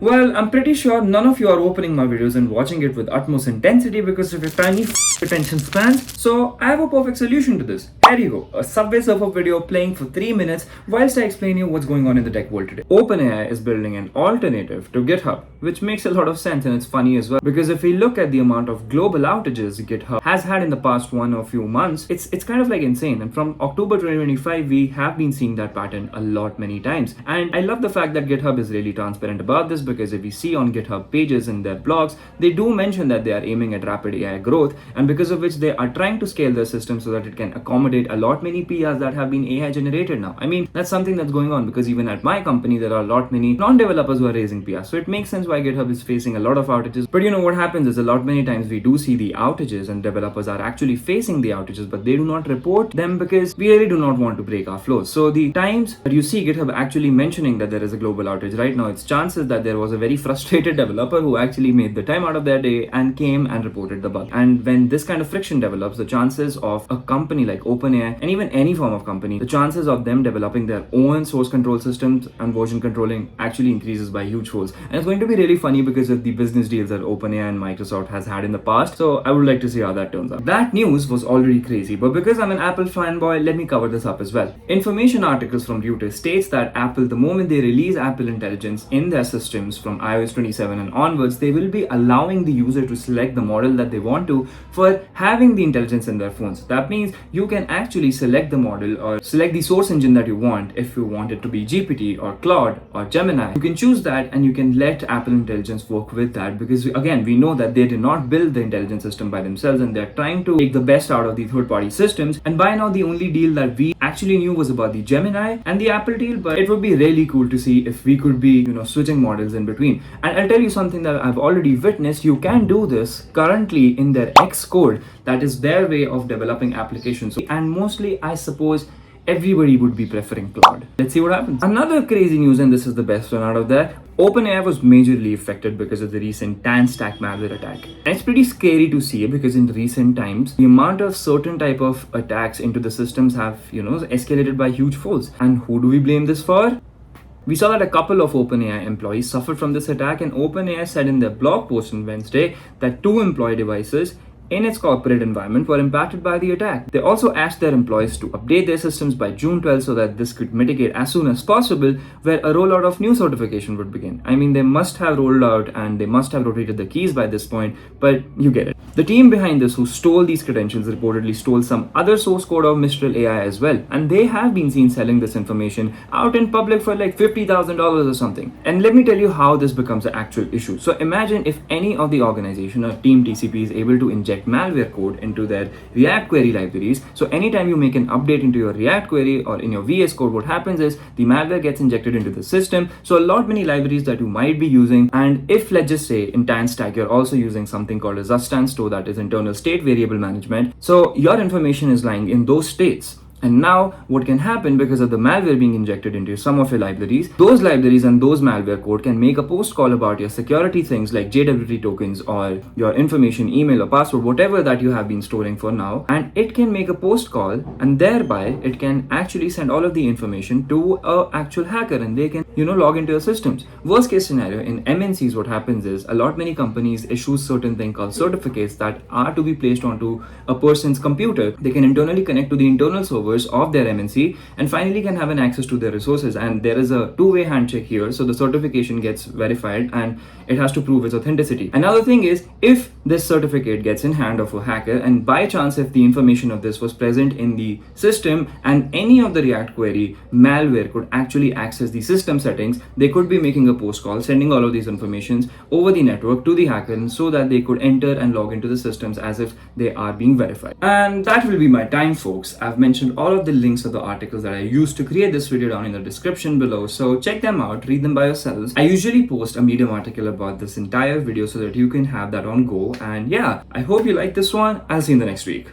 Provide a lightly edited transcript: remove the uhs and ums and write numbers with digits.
Well, I'm pretty sure none of you are opening my videos and watching it with utmost intensity because of your tiny attention spans. So I have a perfect solution to this. Here you go, a Subway Surfer video playing for 3 minutes whilst I explain you what's going on in the tech world today. OpenAI is building an alternative to GitHub, which makes a lot of sense, and it's funny as well because if we look at the amount of global outages GitHub has had in the past one or few months, it's kind of like insane. And from October 2025, we have been seeing that pattern a lot many times. And I love the fact that GitHub is really transparent about this, because if we see on GitHub pages in their blogs, they do mention that they are aiming at rapid AI growth, and because of which they are trying to scale their system so that it can accommodate a lot many PRs that have been AI generated now. I mean, that's something that's going on because even at my company, there are a lot many non-developers who are raising PRs. So it makes sense why GitHub is facing a lot of outages. But you know what happens is a lot many times we do see the outages and developers are actually facing the outages, but they do not report them because we really do not want to break our flows. So the times that you see GitHub actually mentioning that there is a global outage right now, it's chances that there was a very frustrated developer who actually made the time out of their day and came and reported the bug. And when this kind of friction develops, the chances of a company like OpenAI, and even any form of company, the chances of them developing their own source control systems and version controlling actually increases by huge folds. And it's going to be really funny because of the business deals that OpenAI and Microsoft has had in the past. So I would like to see how that turns out. That news was already crazy, but because I'm an Apple fanboy, let me cover this up as well. Information articles from Reuters states that Apple, the moment they release Apple Intelligence in their systems from iOS 27 and onwards, they will be allowing the user to select the model that they want to for having the intelligence in their phones. That means you can actually select the model or select the source engine that you want. If you want it to be GPT or Claude or Gemini, you can choose that and you can let Apple Intelligence work with that, because again, we know that they did not build the intelligence system by themselves and they're trying to take the best out of the third-party systems. And by now, the only deal that we actually knew was about the Gemini and the Apple deal, but it would be really cool to see if we could be, switching models in between. And I'll tell you something that I've already witnessed. You can do this currently in their Xcode. That is their way of developing applications. And mostly, I suppose, everybody would be preferring Claude. Let's see what happens. Another crazy news, and this is the best one out of there. OpenAI was majorly affected because of the recent TanStack malware attack. And it's pretty scary to see because in recent times, the amount of certain type of attacks into the systems have, escalated by huge folds. And who do we blame this for? We saw that a couple of OpenAI employees suffered from this attack, and OpenAI said in their blog post on Wednesday that 2 employee devices in its corporate environment were impacted by the attack. They also asked their employees to update their systems by June 12 so that this could mitigate as soon as possible, where a rollout of new certification would begin. I mean, they must have rolled out and they must have rotated the keys by this point, but you get it. The team behind this who stole these credentials reportedly stole some other source code of Mistral AI as well, and they have been seen selling this information out in public for like $50,000 or something. And let me tell you how this becomes an actual issue. So imagine if any of the organization or team TCP is able to inject malware code into their React query libraries. So anytime you make an update into your React query or in your VS code, what happens is the malware gets injected into the system. So a lot many libraries that you might be using, and if let's just say in TanStack you're also using something called a Zustan store, that is internal state variable management. So your information is lying in those states. And now what can happen because of the malware being injected into some of your libraries, those libraries and those malware code can make a post call about your security things like JWT tokens or your information, email or password, whatever that you have been storing for now. And it can make a post call, and thereby it can actually send all of the information to an actual hacker, and they can, log into your systems. Worst case scenario, in MNCs, what happens is a lot many companies issue certain thing called certificates that are to be placed onto a person's computer. They can internally connect to the internal server of their MNC and finally can have an access to their resources, and there is a two-way handshake here, so the certification gets verified and it has to prove its authenticity. Another thing is, if this certificate gets in hand of a hacker and by chance if the information of this was present in the system and any of the React query malware could actually access the system settings, they could be making a post call sending all of these informations over the network to the hacker, and so that they could enter and log into the systems as if they are being verified. And that will be my time, folks. I've mentioned all of the links of the articles that I used to create this video down in the description below, so check them out, read them by yourselves. I usually post a Medium article about this entire video so that you can have that on go, and yeah, I hope you like this one. I'll see you in the next week.